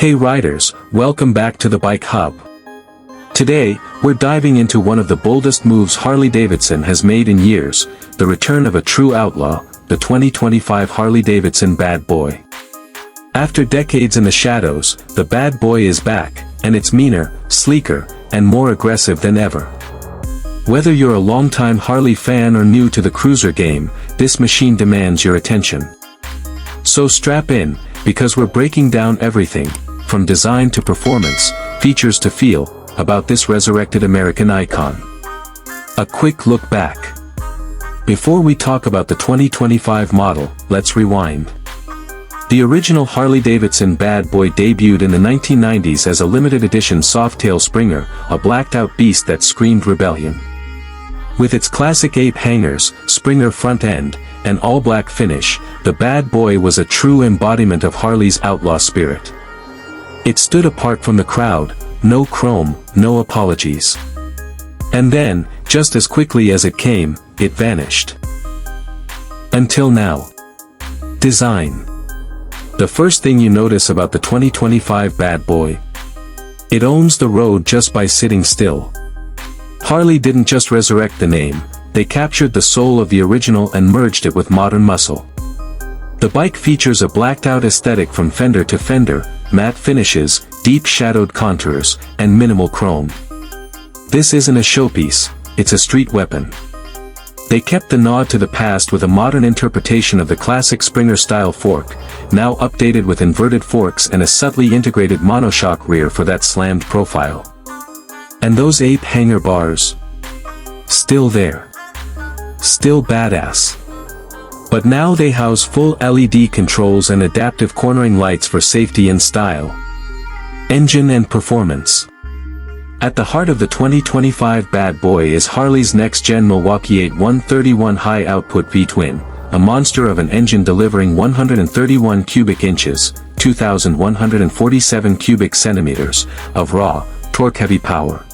Hey riders, welcome back to the Bike Hub. Today, we're diving into one of the boldest moves Harley-Davidson has made in years, the return of a true outlaw, the 2025 Harley-Davidson Bad Boy. After decades in the shadows, the Bad Boy is back, and it's meaner, sleeker, and more aggressive than ever. Whether you're a longtime Harley fan or new to the cruiser game, this machine demands your attention. So strap in, because we're breaking down everything, from design to performance, features to feel, about this resurrected American icon. A quick look back. Before we talk about the 2025 model, let's rewind. The original Harley-Davidson Bad Boy debuted in the 1990s as a limited edition Softail Springer, a blacked-out beast that screamed rebellion. With its classic ape hangers, Springer front end, and all-black finish, the Bad Boy was a true embodiment of Harley's outlaw spirit. It stood apart from the crowd, no chrome, no apologies. And then, just as quickly as it came, it vanished. Until now. Design. The first thing you notice about the 2025 Bad Boy. It owns the road just by sitting still. Harley didn't just resurrect the name, they captured the soul of the original and merged it with modern muscle. The bike features a blacked-out aesthetic from fender to fender, matte finishes, deep shadowed contours, and minimal chrome. This isn't a showpiece, it's a street weapon. They kept the nod to the past with a modern interpretation of the classic Springer-style fork, now updated with inverted forks and a subtly integrated monoshock rear for that slammed profile. And those ape hanger bars? Still there. Still badass. But now they house full LED controls and adaptive cornering lights for safety and style. Engine and performance. At the heart of the 2025 Bad Boy is Harley's next-gen Milwaukee 8131 high-output V-twin, a monster of an engine delivering 131 cubic inches, 2,147 cubic centimeters, of raw, torque-heavy power.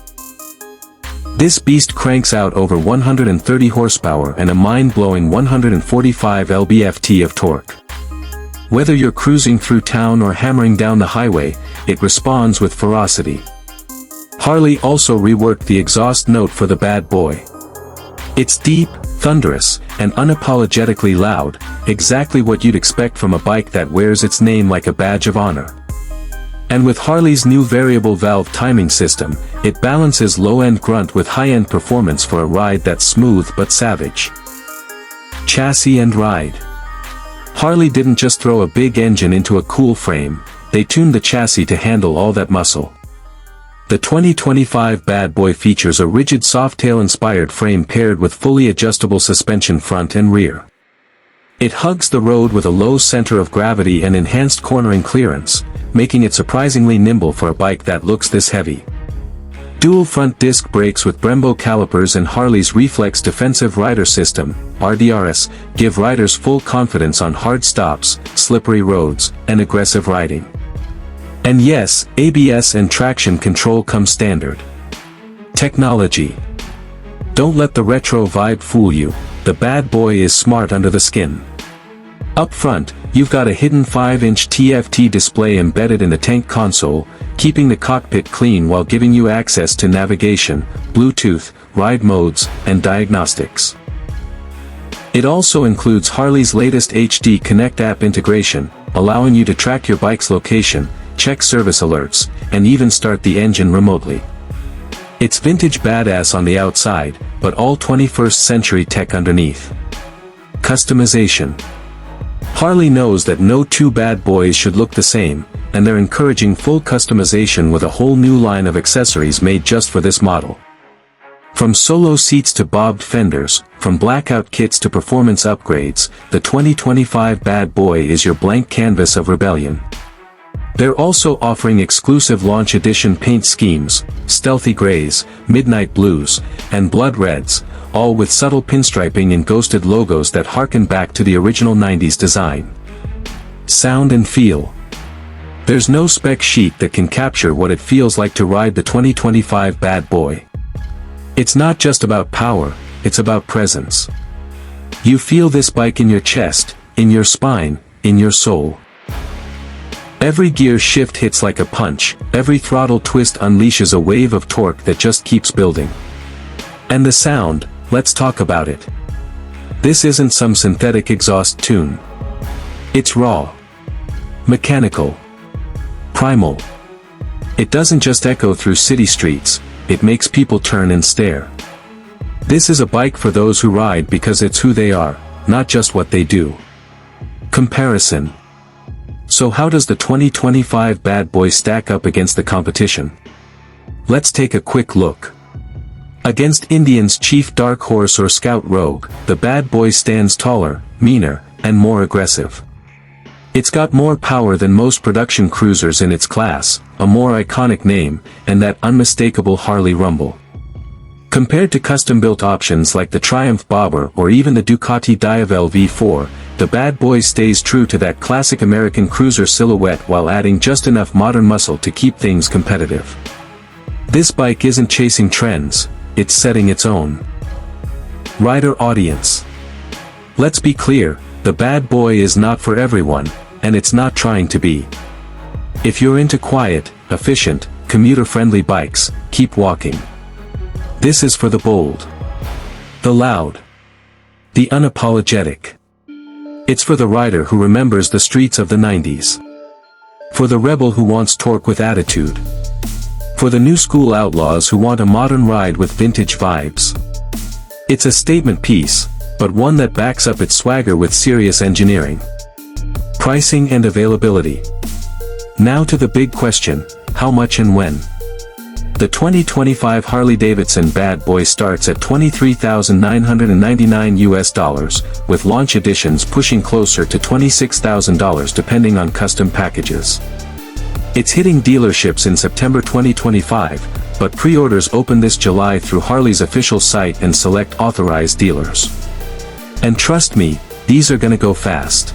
This beast cranks out over 130 horsepower and a mind-blowing 145 lb-ft of torque. Whether you're cruising through town or hammering down the highway, it responds with ferocity. Harley also reworked the exhaust note for the Bad Boy. It's deep, thunderous, and unapologetically loud, exactly what you'd expect from a bike that wears its name like a badge of honor. And with Harley's new variable valve timing system, it balances low-end grunt with high-end performance for a ride that's smooth but savage. Chassis and ride. Harley didn't just throw a big engine into a cool frame, they tuned the chassis to handle all that muscle. The 2025 Bad Boy features a rigid Softail-inspired frame paired with fully adjustable suspension front and rear. It hugs the road with a low center of gravity and enhanced cornering clearance, making it surprisingly nimble for a bike that looks this heavy. Dual front disc brakes with Brembo calipers and Harley's Reflex Defensive Rider System, RDRS, give riders full confidence on hard stops, slippery roads, and aggressive riding. And yes, ABS and traction control come standard. Technology. Don't let the retro vibe fool you, the Bad Boy is smart under the skin. Up front, you've got a hidden 5-inch TFT display embedded in the tank console, keeping the cockpit clean while giving you access to navigation, Bluetooth, ride modes, and diagnostics. It also includes Harley's latest HD Connect app integration, allowing you to track your bike's location, check service alerts, and even start the engine remotely. It's vintage badass on the outside, but all 21st century tech underneath. Customization. Harley knows that no two Bad Boys should look the same, and they're encouraging full customization with a whole new line of accessories made just for this model. From solo seats to bobbed fenders, from blackout kits to performance upgrades, the 2025 Bad Boy is your blank canvas of rebellion. They're also offering exclusive launch edition paint schemes, stealthy grays, midnight blues, and blood reds, all with subtle pinstriping and ghosted logos that harken back to the original 90s design. Sound and feel. There's no spec sheet that can capture what it feels like to ride the 2025 Bad Boy. It's not just about power, it's about presence. You feel this bike in your chest, in your spine, in your soul. Every gear shift hits like a punch, every throttle twist unleashes a wave of torque that just keeps building. And the sound, let's talk about it. This isn't some synthetic exhaust tune. It's raw, mechanical, primal. It doesn't just echo through city streets, it makes people turn and stare. This is a bike for those who ride because it's who they are, not just what they do. Comparison. So how does the 2025 Bad Boy stack up against the competition? Let's take a quick look. Against Indian's chief dark horse or scout rogue, the Bad Boy stands taller, meaner, and more aggressive. It's got more power than most production cruisers in its class, a more iconic name, and that unmistakable Harley rumble. Compared to custom-built options like the Triumph Bobber or even the Ducati Diavel V4, the Bad Boy stays true to that classic American cruiser silhouette while adding just enough modern muscle to keep things competitive. This bike isn't chasing trends, it's setting its own rider audience. Let's be clear, the Bad Boy is not for everyone, and it's not trying to be. If you're into quiet, efficient, commuter-friendly bikes, keep walking. This is for the bold, the loud, the unapologetic. It's for the rider who remembers the streets of the 90s. For the rebel who wants torque with attitude. For the new school outlaws who want a modern ride with vintage vibes. It's a statement piece, but one that backs up its swagger with serious engineering. Pricing and availability. Now to the big question, how much and when? The 2025 Harley-Davidson Bad Boy starts at $23,999 with launch editions pushing closer to $26,000 depending on custom packages. It's hitting dealerships in September 2025, but pre-orders open this July through Harley's official site and select authorized dealers. And trust me, these are gonna go fast.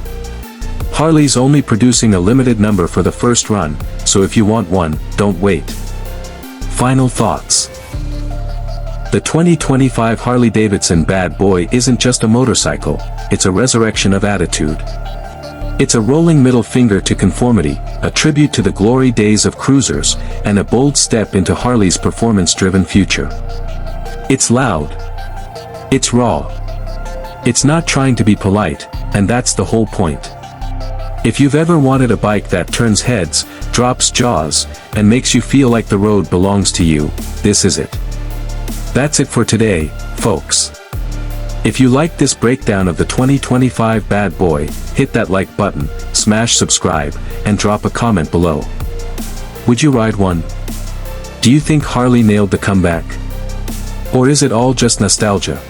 Harley's only producing a limited number for the first run, so if you want one, don't wait. Final thoughts. The 2025 Harley-Davidson Bad Boy isn't just a motorcycle, it's a resurrection of attitude. It's a rolling middle finger to conformity, a tribute to the glory days of cruisers, and a bold step into Harley's performance-driven future. It's loud. It's raw. It's not trying to be polite, and that's the whole point. If you've ever wanted a bike that turns heads, drops jaws, and makes you feel like the road belongs to you, this is it. That's it for today, folks. If you liked this breakdown of the 2025 Bad Boy, hit that like button, smash subscribe, and drop a comment below. Would you ride one? Do you think Harley nailed the comeback? Or is it all just nostalgia?